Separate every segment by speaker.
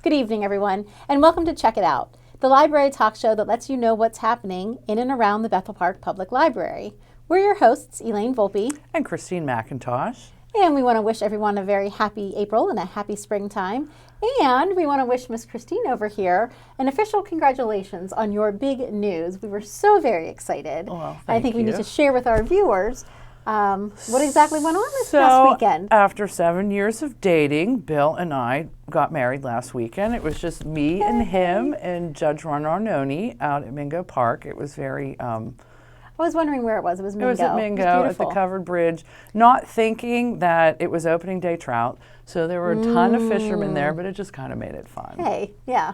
Speaker 1: Good evening, everyone, and welcome to Check It Out, the library talk show that lets you know what's happening in and around the Bethel Park Public Library. We're your hosts, Elaine Volpe
Speaker 2: and Christine McIntosh.
Speaker 1: And we want to wish everyone a very happy April and a happy springtime. And we want to wish Miss Christine over here an official congratulations on your big news. We were so very excited.
Speaker 2: Well,
Speaker 1: I think we need to share with our viewers what exactly went on this past weekend.
Speaker 2: After 7 years of dating, Bill and I got married last weekend. It was just me and him and Judge Ron Arnone out at Mingo Park. It was very...
Speaker 1: I was wondering where it was. It was Mingo.
Speaker 2: It was at Mingo at the covered bridge, not thinking that it was opening day trout. So there were a ton of fishermen there, but it just kind of made it fun.
Speaker 1: Hey, yeah.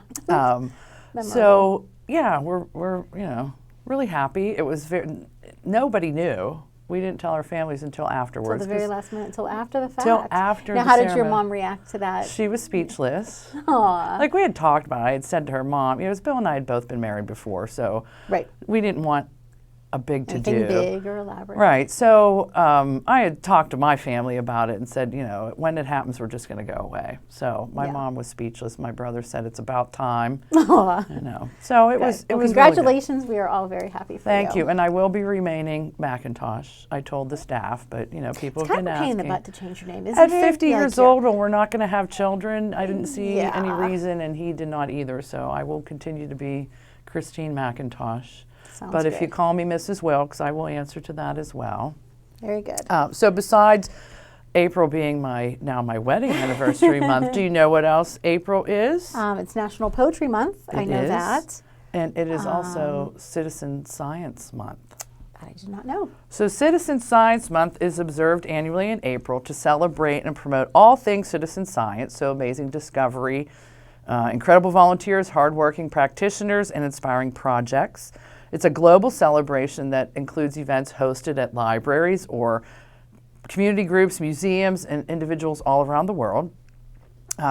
Speaker 2: So yeah, we're really happy. It was nobody knew. We didn't tell our families until afterwards.
Speaker 1: Until the very last minute, until after the fact.
Speaker 2: Until after.
Speaker 1: Now, how did your mom react to that?
Speaker 2: She was speechless.
Speaker 1: Aww.
Speaker 2: Like we had talked about it. I had said to her mom, Bill and I had both been married before, so we didn't want a big to-do.
Speaker 1: Anything big or elaborate.
Speaker 2: Right. So I had talked to my family about it and said, when it happens, we're just going to go away. So my mom was speechless. My brother said it's about time.
Speaker 1: Aww.
Speaker 2: So it was.
Speaker 1: Congratulations.
Speaker 2: Really
Speaker 1: we are all very happy for you.
Speaker 2: Thank you. And I will be remaining McIntosh. I told the staff, but people have been asking.
Speaker 1: It's kind of a pain in the butt to change your name, isn't
Speaker 2: it?
Speaker 1: At
Speaker 2: 50 years old, when we're not going to have children, I didn't see any reason, and he did not either. So I will continue to be Christine McIntosh. But if you call me Mrs. Wilkes, I will answer to that as well.
Speaker 1: Very good.
Speaker 2: So besides April being my wedding anniversary month, do you know what else April is?
Speaker 1: It's National Poetry Month. I know that.
Speaker 2: And it is also Citizen Science Month.
Speaker 1: I did not know.
Speaker 2: So Citizen Science Month is observed annually in April to celebrate and promote all things citizen science, so amazing discovery, incredible volunteers, hardworking practitioners, and inspiring projects. It's a global celebration that includes events hosted at libraries or community groups, museums, and individuals all around the world.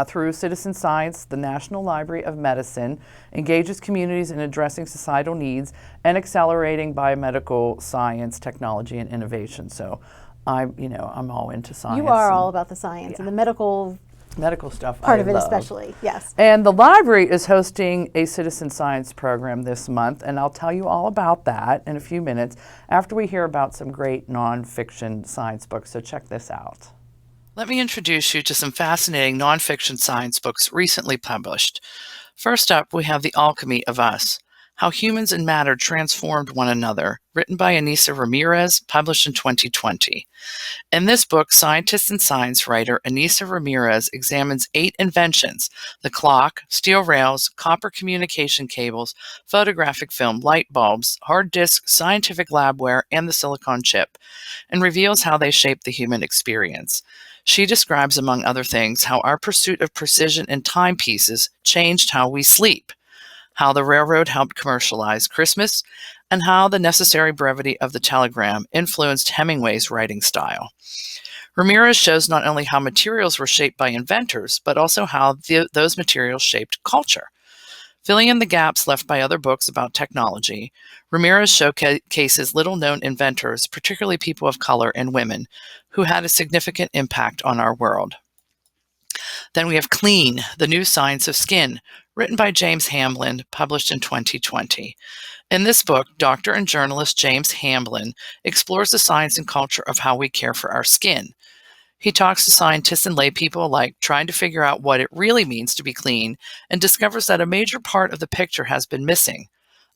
Speaker 2: Through citizen science, the National Library of Medicine engages communities in addressing societal needs and accelerating biomedical science, technology, and innovation. So I'm all into science.
Speaker 1: You are all about the science and the medical
Speaker 2: stuff.
Speaker 1: Part of it especially, yes.
Speaker 2: And the library is hosting a citizen science program this month, and I'll tell you all about that in a few minutes after we hear about some great nonfiction science books. So check this out. Let me introduce you to some fascinating nonfiction science books recently published. First up, we have The Alchemy of Us: How Humans and Matter Transformed One Another, written by Anissa Ramirez, published in 2020. In this book, scientist and science writer Anissa Ramirez examines 8 inventions: the clock, steel rails, copper communication cables, photographic film, light bulbs, hard disks, scientific labware, and the silicon chip, and reveals how they shape the human experience. She describes, among other things, how our pursuit of precision in timepieces changed how we sleep, how the railroad helped commercialize Christmas, and how the necessary brevity of the telegram influenced Hemingway's writing style. Ramirez shows not only how materials were shaped by inventors, but also how those materials shaped culture. Filling in the gaps left by other books about technology, Ramirez showcases little-known inventors, particularly people of color and women, who had a significant impact on our world. Then we have Clean, The New Science of Skin, written by James Hamblin, published in 2020. In this book, doctor and journalist James Hamblin explores the science and culture of how we care for our skin. He talks to scientists and lay people alike, trying to figure out what it really means to be clean, and discovers that a major part of the picture has been missing: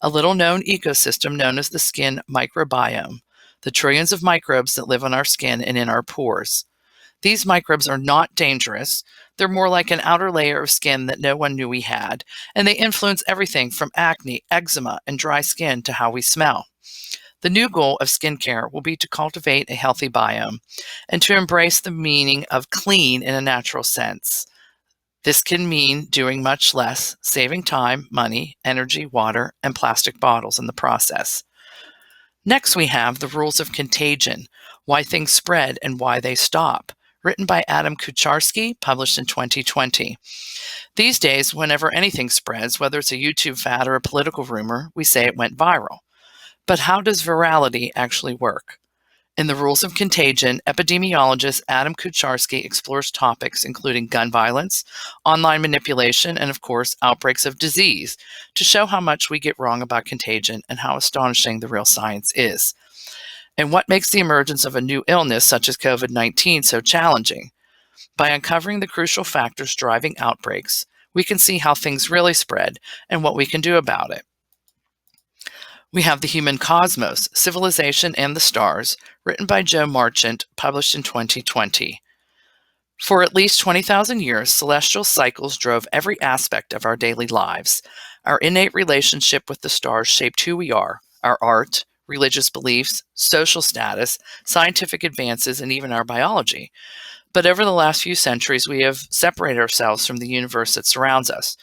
Speaker 2: a little-known ecosystem known as the skin microbiome, the trillions of microbes that live on our skin and in our pores. These microbes are not dangerous. They're more like an outer layer of skin that no one knew we had, and they influence everything from acne, eczema, and dry skin to how we smell. The new goal of skincare will be to cultivate a healthy biome and to embrace the meaning of clean in a natural sense. This can mean doing much less, saving time, money, energy, water, and plastic bottles in the process. Next, we have The Rules of Contagion: Why Things Spread and Why They Stop, written by Adam Kucharski, published in 2020. These days, whenever anything spreads, whether it's a YouTube fad or a political rumor, we say it went viral. But how does virality actually work? In The Rules of Contagion, epidemiologist Adam Kucharski explores topics including gun violence, online manipulation, and of course, outbreaks of disease to show how much we get wrong about contagion and how astonishing the real science is. And what makes the emergence of a new illness such as COVID-19 so challenging? By uncovering the crucial factors driving outbreaks, we can see how things really spread and what we can do about it. We have The Human Cosmos, Civilization and the Stars, written by Joe Marchant, published in 2020. For at least 20,000 years, celestial cycles drove every aspect of our daily lives. Our innate relationship with the stars shaped who we are, our art, religious beliefs, social status, scientific advances, and even our biology. But over the last few centuries, we have separated ourselves from the universe that surrounds us.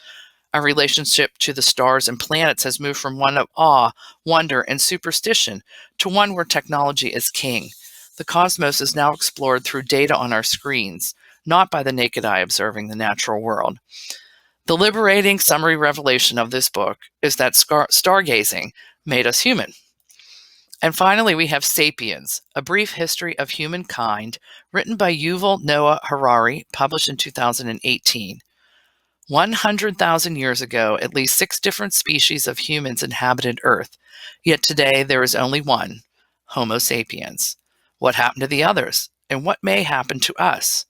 Speaker 2: Our relationship to the stars and planets has moved from one of awe, wonder, and superstition to one where technology is king. The cosmos is now explored through data on our screens, not by the naked eye observing the natural world. The liberating summary revelation of this book is that stargazing made us human. And finally, we have Sapiens, A Brief History of Humankind, written by Yuval Noah Harari, published in 2018. 100,000 years ago, at least 6 different species of humans inhabited Earth, yet today there is only one, Homo sapiens. What happened to the others, and what may happen to us?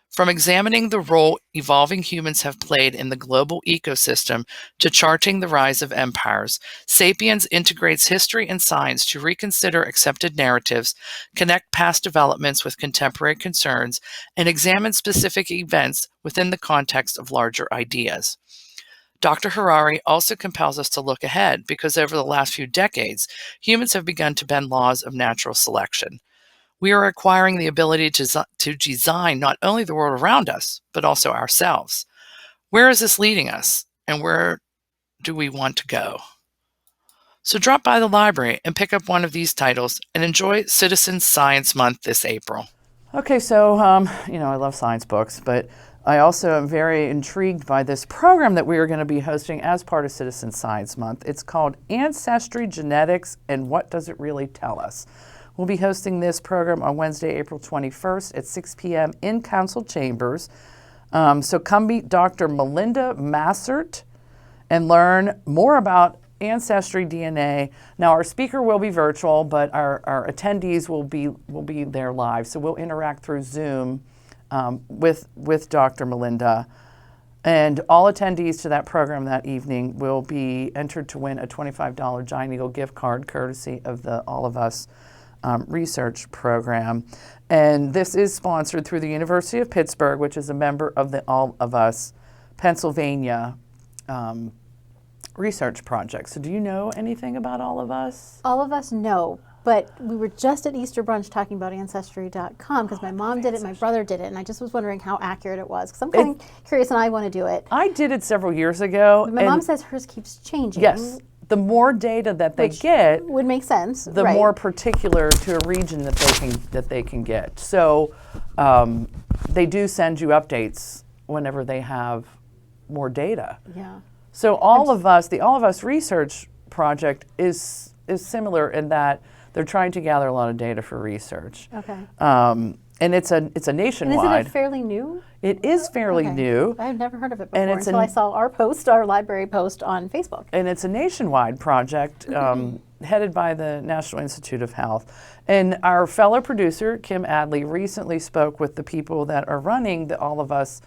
Speaker 2: From examining the role evolving humans have played in the global ecosystem to charting the rise of empires, Sapiens integrates history and science to reconsider accepted narratives, connect past developments with contemporary concerns, and examine specific events within the context of larger ideas. Dr. Harari also compels us to look ahead because over the last few decades, humans have begun to bend laws of natural selection. We are acquiring the ability to design not only the world around us, but also ourselves. Where is this leading us, and where do we want to go? So drop by the library and pick up one of these titles and enjoy Citizen Science Month this April. Okay, so, I love science books, but I also am very intrigued by this program that we are going to be hosting as part of Citizen Science Month. It's called Ancestry Genetics and What Does It Really Tell Us? We'll be hosting this program on Wednesday, April 21st at 6 p.m. in Council Chambers. So come meet Dr. Melinda Massert and learn more about Ancestry DNA. Now, our speaker will be virtual, but our attendees will be there live. So we'll interact through Zoom with Dr. Melinda. And all attendees to that program that evening will be entered to win a $25 Giant Eagle gift card courtesy of the All of Us research program. And this is sponsored through the University of Pittsburgh, which is a member of the All of Us Pennsylvania research project. So do you know anything about All of Us?
Speaker 1: All of Us, no. But we were just at Easter brunch talking about Ancestry.com because my mom did it, my brother did it, and I just was wondering how accurate it was because I'm kind of curious and I want to do it.
Speaker 2: I did it several years ago.
Speaker 1: But my mom says hers keeps changing.
Speaker 2: Yes. The more data that they get
Speaker 1: would make sense.
Speaker 2: The more particular to a region that they can get. So they do send you updates whenever they have more data.
Speaker 1: Yeah.
Speaker 2: So the All of Us research project is similar in that they're trying to gather a lot of data for research.
Speaker 1: Okay.
Speaker 2: And it's a nationwide.
Speaker 1: And isn't it fairly new?
Speaker 2: It is fairly new.
Speaker 1: I've never heard of it before until I saw our library post on Facebook.
Speaker 2: And it's a nationwide project headed by the National Institute of Health. And our fellow producer, Kim Adley, recently spoke with the people that are running the All of Us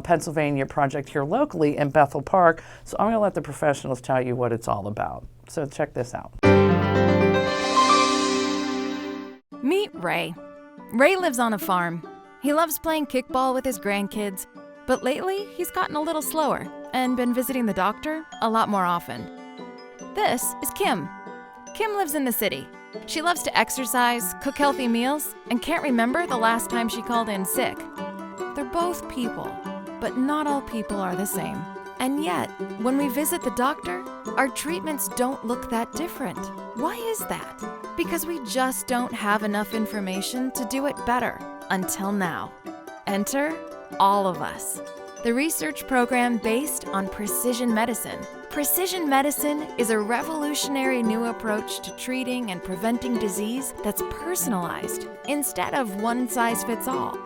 Speaker 2: Pennsylvania project here locally in Bethel Park. So I'm going to let the professionals tell you what it's all about. So check this out.
Speaker 3: Meet Ray. Ray lives on a farm. He loves playing kickball with his grandkids, but lately he's gotten a little slower and been visiting the doctor a lot more often. This is Kim. Kim lives in the city. She loves to exercise, cook healthy meals, and can't remember the last time she called in sick. They're both people, but not all people are the same. And yet, when we visit the doctor, our treatments don't look that different. Why is that? Because we just don't have enough information to do it better, until now. Enter All of Us, the research program based on precision medicine Precision medicine is a revolutionary new approach to treating and preventing disease that's personalized instead of one size fits all.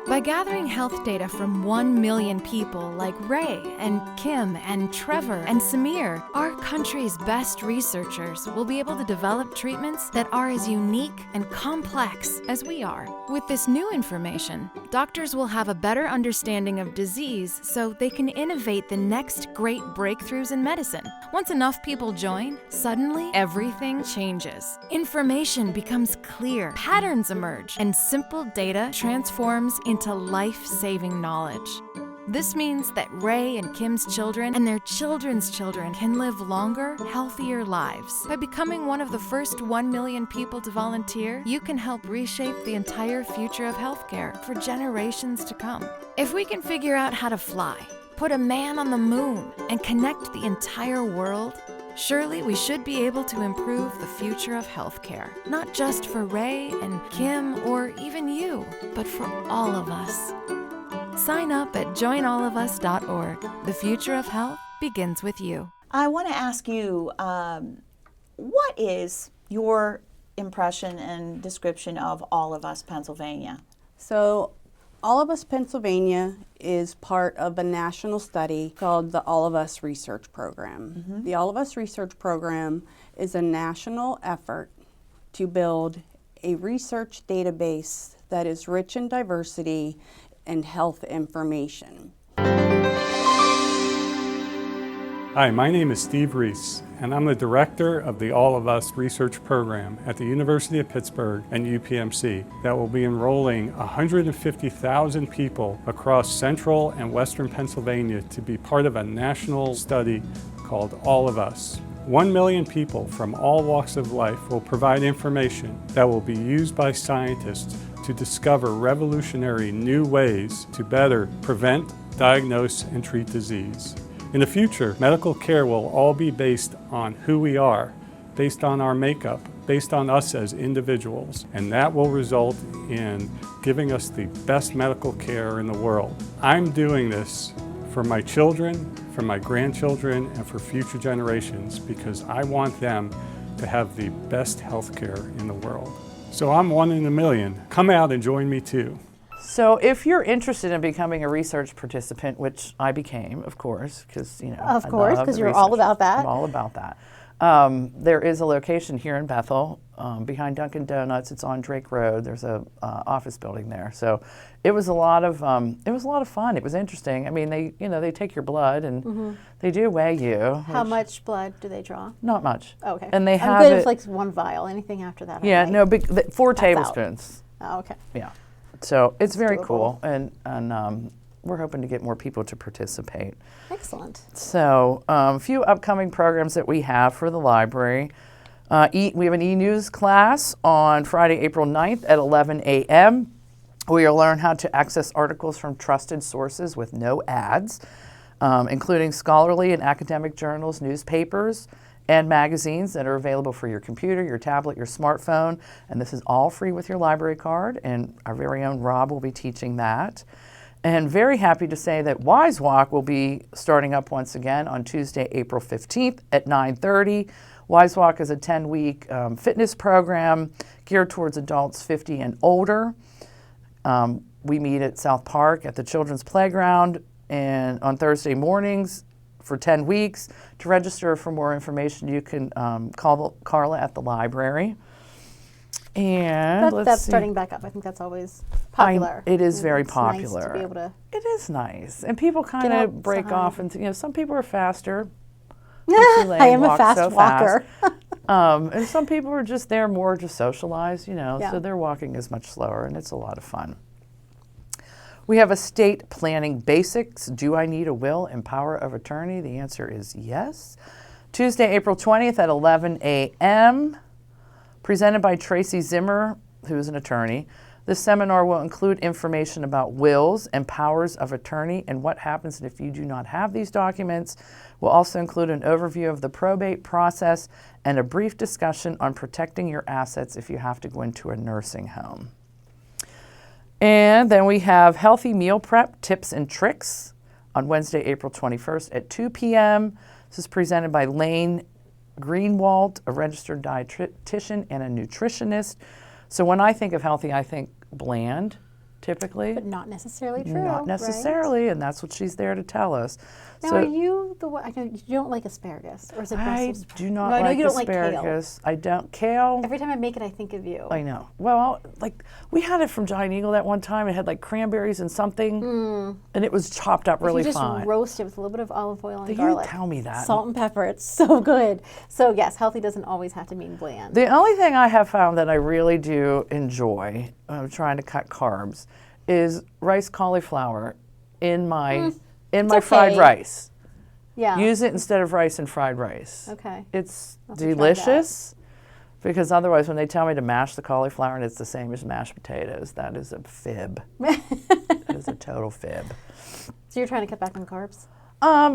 Speaker 3: By gathering health data from 1 million people like Ray and Kim and Trevor and Samir, our country's best researchers will be able to develop treatments that are as unique and complex as we are. With this new information, doctors will have a better understanding of disease so they can innovate the next great breakthroughs in medicine. Once enough people join, suddenly everything changes. Information becomes clear, patterns emerge, and simple data transforms into life-saving knowledge. This means that Ray and Kim's children and their children's children can live longer, healthier lives. By becoming one of the first 1 million people to volunteer, you can help reshape the entire future of healthcare for generations to come. If we can figure out how to fly, put a man on the moon, and connect the entire world, surely we should be able to improve the future of healthcare. Not just for Ray and Kim or even you, but for all of us. Sign up at joinallofus.org. The future of health begins with you.
Speaker 4: I want to ask you, what is your impression and description of All of Us Pennsylvania?
Speaker 5: So, All of Us Pennsylvania is part of a national study called the All of Us Research Program.
Speaker 4: Mm-hmm.
Speaker 5: The All of Us Research Program is a national effort to build a research database that is rich in diversity and health information.
Speaker 6: Hi, my name is Steve Reese, and I'm the director of the All of Us Research Program at the University of Pittsburgh and UPMC that will be enrolling 150,000 people across central and western Pennsylvania to be part of a national study called All of Us. 1 million people from all walks of life will provide information that will be used by scientists to discover revolutionary new ways to better prevent, diagnose, and treat disease. In the future, medical care will all be based on who we are, based on our makeup, based on us as individuals, and that will result in giving us the best medical care in the world. I'm doing this for my children, for my grandchildren, and for future generations because I want them to have the best health care in the world. So I'm 1 in a million. Come out and join me too.
Speaker 2: So if you're interested in becoming a research participant, which I became, of course, because, you know,
Speaker 1: Of
Speaker 2: I
Speaker 1: course,
Speaker 2: love
Speaker 1: 'cause
Speaker 2: the
Speaker 1: you're all
Speaker 2: research.
Speaker 1: about that.
Speaker 2: I'm all about that. There is a location here in Bethel behind Dunkin' Donuts. It's on Drake Road. There's a office building there. So it was a lot of fun. It was interesting. I mean, they take your blood and they do weigh you.
Speaker 1: How
Speaker 2: which-
Speaker 1: much blood do they draw?
Speaker 2: Not much.
Speaker 1: Oh, okay.
Speaker 2: And they
Speaker 1: I'm
Speaker 2: have
Speaker 1: good
Speaker 2: it.
Speaker 1: if like one vial. Anything after that.
Speaker 2: Yeah,
Speaker 1: I
Speaker 2: no, big, 4
Speaker 1: out.
Speaker 2: tablespoons.
Speaker 1: Oh, okay.
Speaker 2: Yeah. So it's very
Speaker 1: doable.
Speaker 2: cool, and we're hoping to get more people to participate.
Speaker 1: Excellent.
Speaker 2: So a few upcoming programs that we have for the library. We have an e-news class on Friday, April 9th at 11 a.m. We'll learn how to access articles from trusted sources with no ads, including scholarly and academic journals, newspapers, and magazines that are available for your computer, your tablet, your smartphone. And this is all free with your library card, and our very own Rob will be teaching that. And very happy to say that Wise Walk will be starting up once again on Tuesday, April 15th at 9:30. Wise Walk is a 10-week fitness program geared towards adults 50 and older. We meet at South Park at the Children's Playground and on Thursday mornings for 10 weeks. To register for more information, you can call Carla at the library. And
Speaker 1: That's starting back up. I think that's always popular.
Speaker 2: It is
Speaker 1: And
Speaker 2: very
Speaker 1: it's
Speaker 2: popular.
Speaker 1: Nice to be able to.
Speaker 2: It is nice, and people kind
Speaker 1: Get
Speaker 2: of break
Speaker 1: outside.
Speaker 2: off, and some people are faster.
Speaker 1: I am a
Speaker 2: walk
Speaker 1: fast
Speaker 2: so
Speaker 1: walker.
Speaker 2: And some people are just there more just socialize,
Speaker 1: Yeah.
Speaker 2: so they're walking is much slower, and it's a lot of fun. We have estate planning basics. Do I need a will and power of attorney? The answer is yes. Tuesday, April 20th at 11 a.m. Presented by Tracy Zimmer, who is an attorney. This seminar will include information about wills and powers of attorney and what happens if you do not have these documents. We'll also include an overview of the probate process and a brief discussion on protecting your assets if you have to go into a nursing home. And then we have healthy meal prep tips and tricks on Wednesday, April 21st at 2 p.m. This is presented by Lane Greenwald, a registered dietitian and a nutritionist. So when I think of healthy, I think bland, typically.
Speaker 1: But not necessarily true.
Speaker 2: Not
Speaker 1: right?
Speaker 2: necessarily, and that's what she's there to tell us.
Speaker 1: Now, are you the one? I know you don't like asparagus, or is it
Speaker 2: I
Speaker 1: Brussels?
Speaker 2: do not
Speaker 1: No, I know
Speaker 2: like
Speaker 1: you don't like kale.
Speaker 2: asparagus. I don't. Kale.
Speaker 1: Every time I make it, I think of you.
Speaker 2: I know. Well, like we had it from Giant Eagle that one time. It had like cranberries and something, and it was chopped up really
Speaker 1: you just
Speaker 2: fine.
Speaker 1: roast it with a little bit of olive oil and
Speaker 2: You
Speaker 1: garlic.
Speaker 2: tell me that.
Speaker 1: Salt and pepper. It's so good. So yes, healthy doesn't always have to mean bland.
Speaker 2: The only thing I have found that I really do enjoy when I'm trying to cut carbs is rice cauliflower in my fried
Speaker 1: okay.
Speaker 2: rice.
Speaker 1: Yeah.
Speaker 2: Use it instead of rice and fried rice.
Speaker 1: Okay.
Speaker 2: It's
Speaker 1: I'll have to try
Speaker 2: delicious because otherwise when they tell me to mash the cauliflower and it's the same as mashed potatoes, that is a fib. That is a total fib.
Speaker 1: So you're trying to cut back on carbs?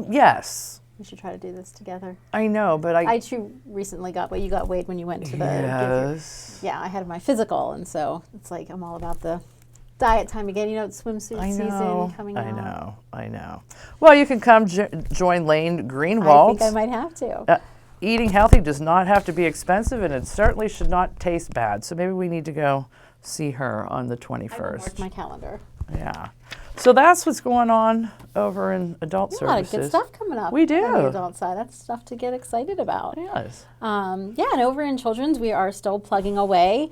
Speaker 2: Yes.
Speaker 1: We should try to do this together.
Speaker 2: I know, but
Speaker 1: I too recently got what you got weighed when you went to the
Speaker 2: yes.
Speaker 1: yeah, I had my physical, and so it's like I'm all about the diet time again. You know, it's swimsuit season coming out.
Speaker 2: I know. Well, you can come join Lane Greenwald.
Speaker 1: I think I might have to.
Speaker 2: Eating healthy does not have to be expensive, and it certainly should not taste bad. So maybe we need to go see her on the 21st.
Speaker 1: Mark my calendar.
Speaker 2: Yeah. So that's what's going on over in adult
Speaker 1: A
Speaker 2: services.
Speaker 1: lot of good stuff coming up.
Speaker 2: We do.
Speaker 1: On the adult side. That's stuff to get excited about.
Speaker 2: Yes.
Speaker 1: Yeah, and over in children's, we are still plugging away.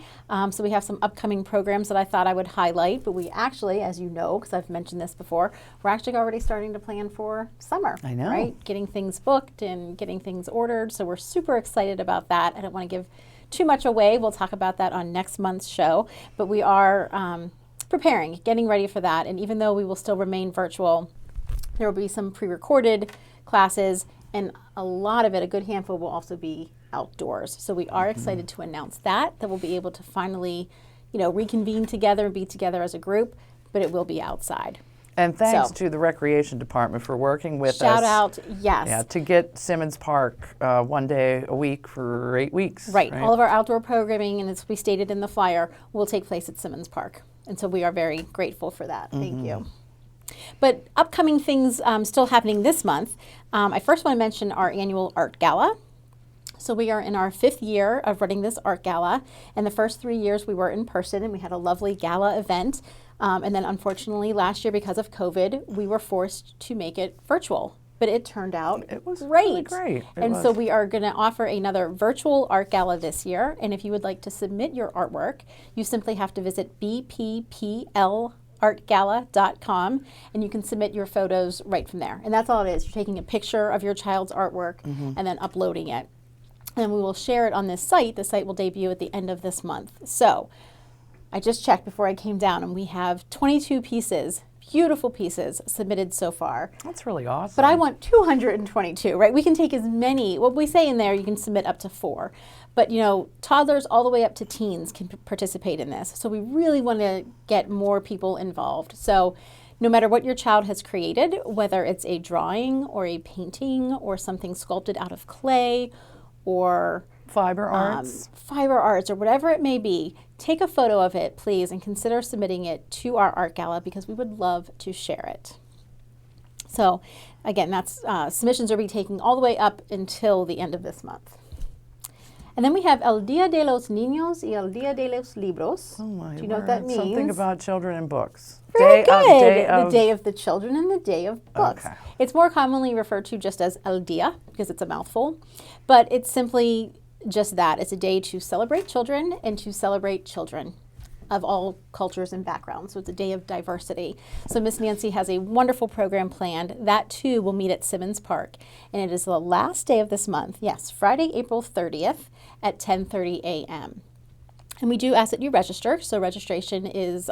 Speaker 1: So we have some upcoming programs that I thought I would highlight. But we actually, as you know, because I've mentioned this before, we're actually already starting to plan for summer.
Speaker 2: I know.
Speaker 1: Right? Getting things booked and getting things ordered. So we're super excited about that. I don't want to give too much away. We'll talk about that on next month's show. But we are preparing, getting ready for that. And even though we will still remain virtual, there will be some pre-recorded classes, and a lot of it, a good handful, will also be outdoors. So we are excited to announce that we'll be able to finally, reconvene together and be together as a group, but it will be outside.
Speaker 2: And thanks
Speaker 1: So-
Speaker 2: to the Recreation Department for working with us.
Speaker 1: Shout out, yes.
Speaker 2: Yeah, to get Simmons Park 1 day a week for 8 weeks.
Speaker 1: Right. All of our outdoor programming, and as we stated in the flyer, will take place at Simmons Park. And so we are very grateful for that. Thank you. But upcoming things still happening this month. I first want to mention our annual art gala. So we are in our 5th year of running this art gala. And the first 3 years we were in person, and we had a lovely gala event. And then unfortunately last year, because of COVID, we were forced to make it virtual. But it turned out
Speaker 2: It was
Speaker 1: great.
Speaker 2: really great. It
Speaker 1: And
Speaker 2: was.
Speaker 1: so we are going to offer another virtual art gala this year. And if you would like to submit your artwork, you simply have to visit bpplartgala.com, and you can submit your photos right from there. And that's all it is. You're taking a picture of your child's artwork and then uploading it. And we will share it on this site. The site will debut at the end of this month. So I just checked before I came down, and we have 22 pieces, beautiful pieces, submitted so far.
Speaker 2: That's really awesome.
Speaker 1: But I want 222, right? We can take as many. What we say in there, you can submit up to 4. But, toddlers all the way up to teens can participate in this. So we really want to get more people involved. So no matter what your child has created, whether it's a drawing or a painting or something sculpted out of clay or
Speaker 2: Fiber arts.
Speaker 1: fiber arts or whatever it may be, take a photo of it, please, and consider submitting it to our art gala because we would love to share it. So again, that's submissions are be taking all the way up until the end of this month. And then we have El Día de los Niños y El Día de los Libros.
Speaker 2: Oh my
Speaker 1: Do you know what that
Speaker 2: word.
Speaker 1: means?
Speaker 2: Something about children and books.
Speaker 1: Very good.
Speaker 2: Day
Speaker 1: The Day of the Children and the Day of Books.
Speaker 2: Okay.
Speaker 1: It's more commonly referred to just as El Día because it's a mouthful, but it's simply just that. It's a day to celebrate children and to celebrate children of all cultures and backgrounds. So it's a day of diversity. So Miss Nancy has a wonderful program planned. That too will meet at Simmons Park. And it is the last day of this month. Yes, Friday, April 30th at 10:30 a.m. And we do ask that you register. So registration is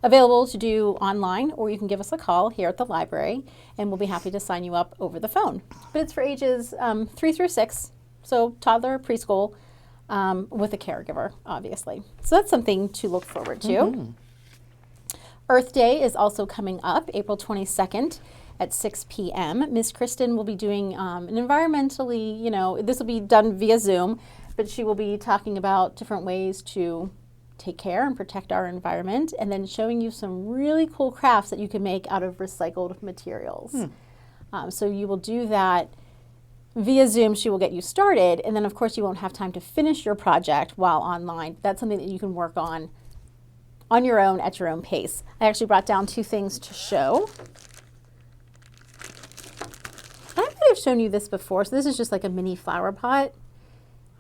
Speaker 1: available to do online, or you can give us a call here at the library, and we'll be happy to sign you up over the phone. But it's for ages 3 through 6, so toddler, preschool, with a caregiver, obviously. So that's something to look forward to. Earth Day is also coming up, April 22nd at 6 p.m. Miss Kristen will be doing an environmentally, this will be done via Zoom, but she will be talking about different ways to take care and protect our environment, and then showing you some really cool crafts that you can make out of recycled materials. So you will do that Via Zoom, she will get you started, and then of course you won't have time to finish your project while online. That's something that you can work on your own at your own pace. I actually brought down 2 things to show. I might have shown you this before. So this is just like a mini flower pot.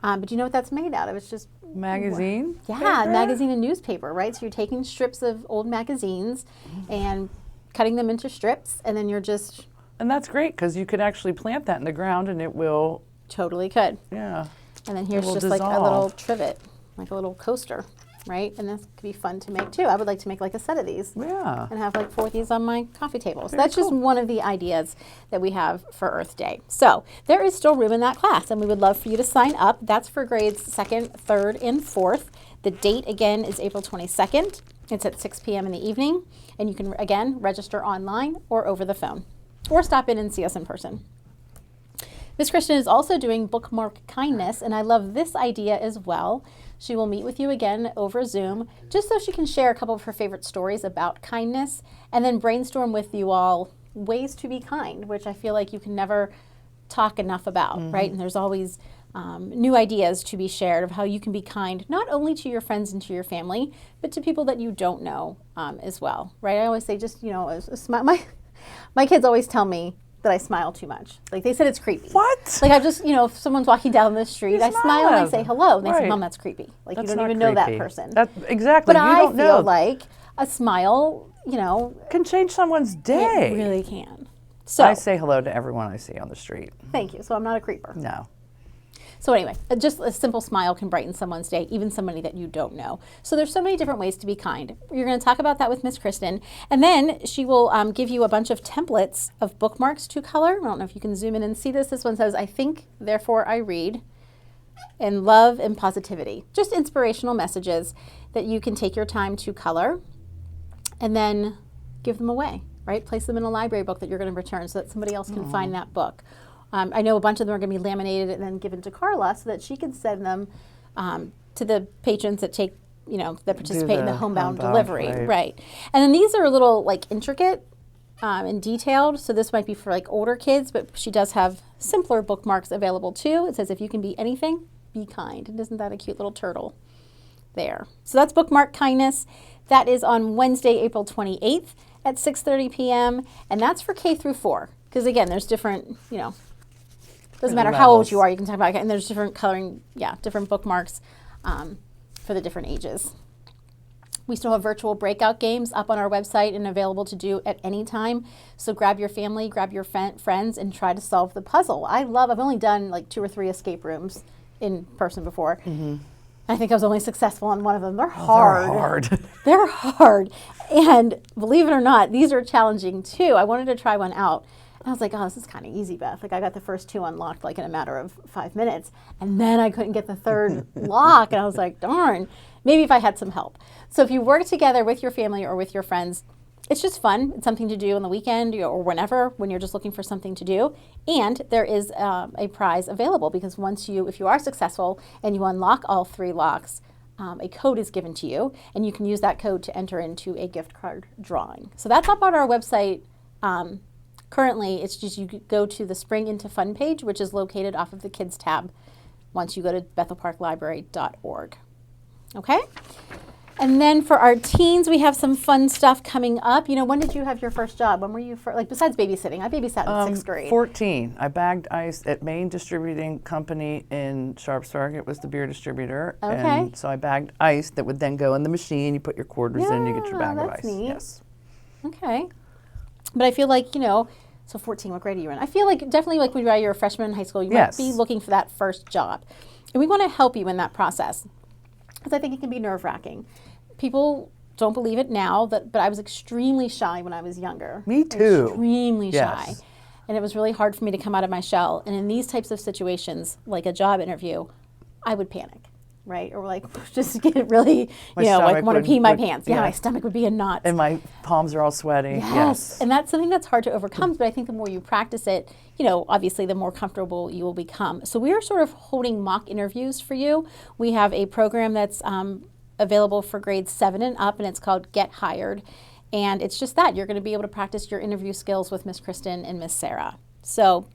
Speaker 1: But do you know what that's made out of? It's just
Speaker 2: Magazine?
Speaker 1: yeah,
Speaker 2: paper?
Speaker 1: magazine and newspaper, right? So you're taking strips of old magazines and cutting them into strips, and then you're just
Speaker 2: And that's great because you could actually plant that in the ground and it will,
Speaker 1: totally could.
Speaker 2: yeah.
Speaker 1: And then here's
Speaker 2: will
Speaker 1: just like a little
Speaker 2: dissolve.
Speaker 1: trivet, like a little coaster, right? And this could be fun to make too. I would like to make like a set of these.
Speaker 2: Yeah.
Speaker 1: And have like 4 of these on my coffee table. So
Speaker 2: Very
Speaker 1: that's just
Speaker 2: cool.
Speaker 1: one of the ideas that we have for Earth Day. So there is still room in that class, and we would love for you to sign up. That's for grades 2nd, 3rd, and 4th. The date again is April 22nd. It's at 6 p.m. in the evening, and you can again register online or over the phone, or stop in and see us in person. Miss Kristen is also doing Bookmark Kindness, and I love this idea as well. She will meet with you again over Zoom, just so she can share a couple of her favorite stories about kindness, and then brainstorm with you all ways to be kind, which I feel like you can never talk enough about, right? And there's always new ideas to be shared of how you can be kind, not only to your friends and to your family, but to people that you don't know as well, right? I always say just, you know, my kids always tell me that I smile too much. Like they said it's creepy.
Speaker 2: What?
Speaker 1: Like I just, you know, if someone's walking down the street, I smile and I say hello. And they say,
Speaker 2: Right.
Speaker 1: Mom, that's creepy. Like
Speaker 2: That's
Speaker 1: you don't
Speaker 2: not
Speaker 1: even know that
Speaker 2: creepy.
Speaker 1: person.
Speaker 2: Exactly.
Speaker 1: But
Speaker 2: you
Speaker 1: I
Speaker 2: don't
Speaker 1: feel
Speaker 2: know.
Speaker 1: like a smile, you know,
Speaker 2: Can change someone's day.
Speaker 1: it really can. So
Speaker 2: I say hello to everyone I see on the street.
Speaker 1: thank you. So I'm not a creeper.
Speaker 2: No.
Speaker 1: So anyway, just a simple smile can brighten someone's day, even somebody that you don't know. So there's so many different ways to be kind. You're going to talk about that with Miss Kristen, and then she will give you a bunch of templates of bookmarks to color. I don't know if you can zoom in and see this. This one says, I think, therefore I read, and love and positivity. Just inspirational messages that you can take your time to color and then give them away, right? Place them in a library book that you're going to return so that somebody else can find that book. I know a bunch of them are going to be laminated and then given to Carla so that she can send them to the patrons that take, you know, that participate in the
Speaker 2: the
Speaker 1: homebound
Speaker 2: homebound,
Speaker 1: delivery,
Speaker 2: right.
Speaker 1: right? And then these are a little like intricate and detailed, so this might be for like older kids, but she does have simpler bookmarks available too. It says, if you can be anything, be kind. And isn't that a cute little turtle there? So that's Bookmark Kindness. That is on Wednesday, April 28th at 6:30 p.m. And that's for K through 4. Because again, there's different, you know, doesn't matter how old
Speaker 2: levels.
Speaker 1: you are, you can talk about it. And there's different coloring, different bookmarks for the different ages. We still have virtual breakout games up on our website and available to do at any time. So grab your family, grab your friends, and try to solve the puzzle. I've only done like 2 or 3 escape rooms in person before. I think I was only successful on one of them. They're hard.
Speaker 2: They're hard.
Speaker 1: They're hard. And believe it or not, these are challenging too. I wanted to try one out. And I was like, oh, this is kind of easy, Beth. Like I got the first 2 unlocked like in a matter of 5 minutes. And then I couldn't get the 3rd lock. And I was like, darn, maybe if I had some help. So if you work together with your family or with your friends, it's just fun. It's something to do on the weekend or whenever, when you're just looking for something to do. And there is a prize available because if you are successful and you unlock all 3 locks, a code is given to you, and you can use that code to enter into a gift card drawing. So that's up on our website. Currently, it's just you go to the Spring Into Fun page, which is located off of the Kids tab once you go to bethelparklibrary.org. Okay? And then for our teens, we have some fun stuff coming up. You know, when did you have your first job? When were you, besides babysitting? I babysat in 6th grade.
Speaker 2: 14. I bagged ice at Maine Distributing Company in Sharpsburg. It was the beer distributor.
Speaker 1: Okay.
Speaker 2: And so I bagged ice that would then go in the machine. You put your quarters in, you get your
Speaker 1: Yeah,
Speaker 2: bag of
Speaker 1: that's
Speaker 2: ice.
Speaker 1: neat.
Speaker 2: Yes.
Speaker 1: Okay. But I feel like, so 14, what grade are you in? I feel like definitely like when you're a freshman in high school, you
Speaker 2: Yes.
Speaker 1: might be looking for that first job. And we want to help you in that process because I think it can be nerve-wracking. People don't believe it now, but I was extremely shy when I was younger.
Speaker 2: Me too.
Speaker 1: Extremely shy.
Speaker 2: Yes.
Speaker 1: And it was really hard for me to come out of my shell. And in these types of situations, like a job interview, I would panic, right? Or like just get really,
Speaker 2: My
Speaker 1: like
Speaker 2: stomach
Speaker 1: want to
Speaker 2: would-
Speaker 1: pee my
Speaker 2: would-
Speaker 1: pants. Yeah,
Speaker 2: yeah.
Speaker 1: my stomach would be in knots.
Speaker 2: And my palms are all sweaty.
Speaker 1: Yes. And that's something that's hard to overcome, but I think the more you practice it, obviously the more comfortable you will become. So we are sort of holding mock interviews for you. We have a program that's available for grades 7 and up, and it's called Get Hired. And it's just that. You're going to be able to practice your interview skills with Miss Kristen and Miss Sarah. So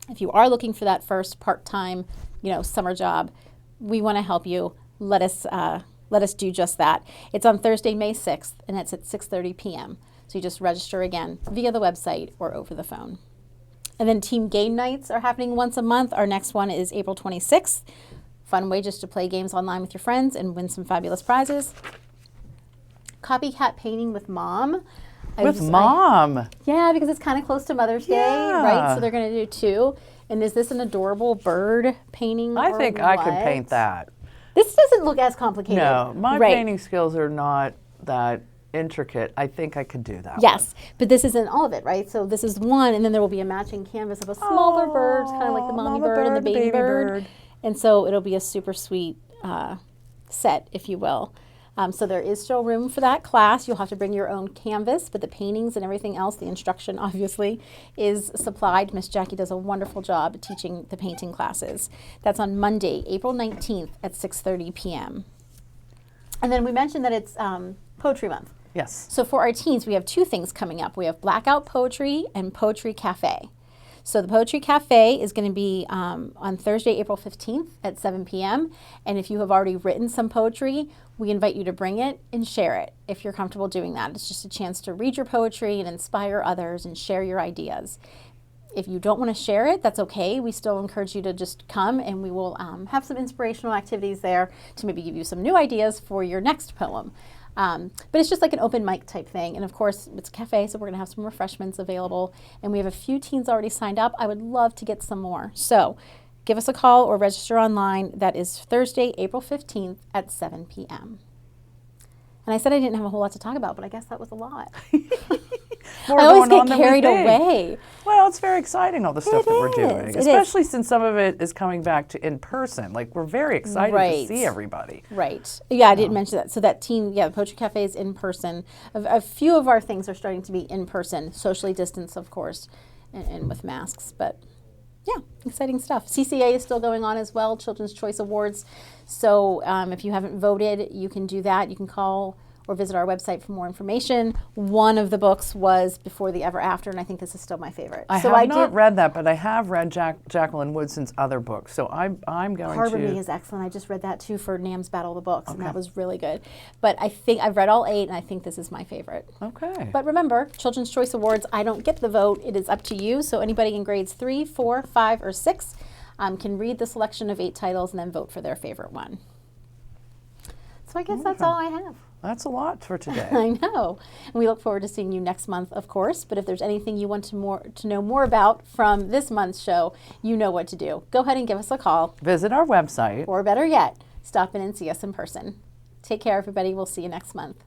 Speaker 1: If you are looking for that first part-time, summer job, we want to help you. Let us do just that. It's on Thursday, May 6th, and it's at 6:30 p.m. So you just register again via the website or over the phone. And then team game nights are happening once a month. Our next one is April 26th. Fun way just to play games online with your friends and win some fabulous prizes. Copycat painting with mom.
Speaker 2: Yeah,
Speaker 1: Because it's kind of close to Mother's Day,
Speaker 2: Yeah.
Speaker 1: right? So they're going to do 2. And is this an adorable bird painting?
Speaker 2: I
Speaker 1: or
Speaker 2: think I could
Speaker 1: what?
Speaker 2: paint that.
Speaker 1: This doesn't look as complicated.
Speaker 2: No, my
Speaker 1: right.
Speaker 2: painting skills are not that intricate. I think I could do that.
Speaker 1: Yes, but this isn't all of it, right? So this is one, and then there will be a matching canvas of a smaller bird, kind of like the mommy
Speaker 2: mama
Speaker 1: bird and the
Speaker 2: bird,
Speaker 1: baby
Speaker 2: baby
Speaker 1: bird.
Speaker 2: bird.
Speaker 1: And so it'll be a super sweet set, if you will. So there is still room for that class. You'll have to bring your own canvas, but the paintings and everything else, the instruction obviously, is supplied. Miss Jackie does a wonderful job teaching the painting classes. That's on Monday, April 19th at 6:30 p.m. And then we mentioned that it's Poetry Month.
Speaker 2: Yes.
Speaker 1: So for our teens, we have 2 things coming up. We have Blackout Poetry and Poetry Cafe. So the Poetry Cafe is going to be on Thursday, April 15th at 7 p.m. And if you have already written some poetry, we invite you to bring it and share it if you're comfortable doing that. It's just a chance to read your poetry and inspire others and share your ideas. If you don't want to share it, that's okay. We still encourage you to just come, and we will have some inspirational activities there to maybe give you some new ideas for your next poem. But it's just like an open mic type thing. And of course, it's a cafe, so we're going to have some refreshments available. And we have a few teens already signed up. I would love to get some more. So give us a call or register online. That is Thursday, April 15th at 7 p.m. And I said I didn't have a whole lot to talk about, but I guess that was a lot.
Speaker 2: More
Speaker 1: I always
Speaker 2: going on
Speaker 1: get
Speaker 2: than we
Speaker 1: carried
Speaker 2: think.
Speaker 1: away.
Speaker 2: Well, it's very exciting, all the stuff that we're
Speaker 1: It
Speaker 2: doing,
Speaker 1: is.
Speaker 2: especially since some of it is coming back to in person. Like, we're very excited to
Speaker 1: Right.
Speaker 2: see everybody.
Speaker 1: Right. Yeah, I didn't mention that. So that team, the Poetry Cafe is in person. A few of our things are starting to be in person, socially distanced, of course, and with masks. But yeah, exciting stuff. CCA is still going on as well, Children's Choice Awards. So if you haven't voted, you can do that. You can call or visit our website for more information. One of the books was Before the Ever After, and I think this is still my favorite.
Speaker 2: I have not read that, but I have read Jacqueline Woodson's other books, so I'm going
Speaker 1: Harbor
Speaker 2: to.
Speaker 1: Me is excellent. I just read that too for NAM's Battle of the Books, and that was really good. But I think I've read all 8, and I think this is my favorite.
Speaker 2: Okay.
Speaker 1: But remember, Children's Choice Awards, I don't get the vote. It is up to you. So anybody in grades 3, 4, 5, or 6 can read the selection of 8 titles and then vote for their favorite one. So I guess that's all I have.
Speaker 2: That's a lot for today.
Speaker 1: I know. And we look forward to seeing you next month, of course. But if there's anything you want to know more about from this month's show, you know what to do. Go ahead and give us a call.
Speaker 2: Visit our website.
Speaker 1: Or better yet, stop in and see us in person. Take care, everybody. We'll see you next month.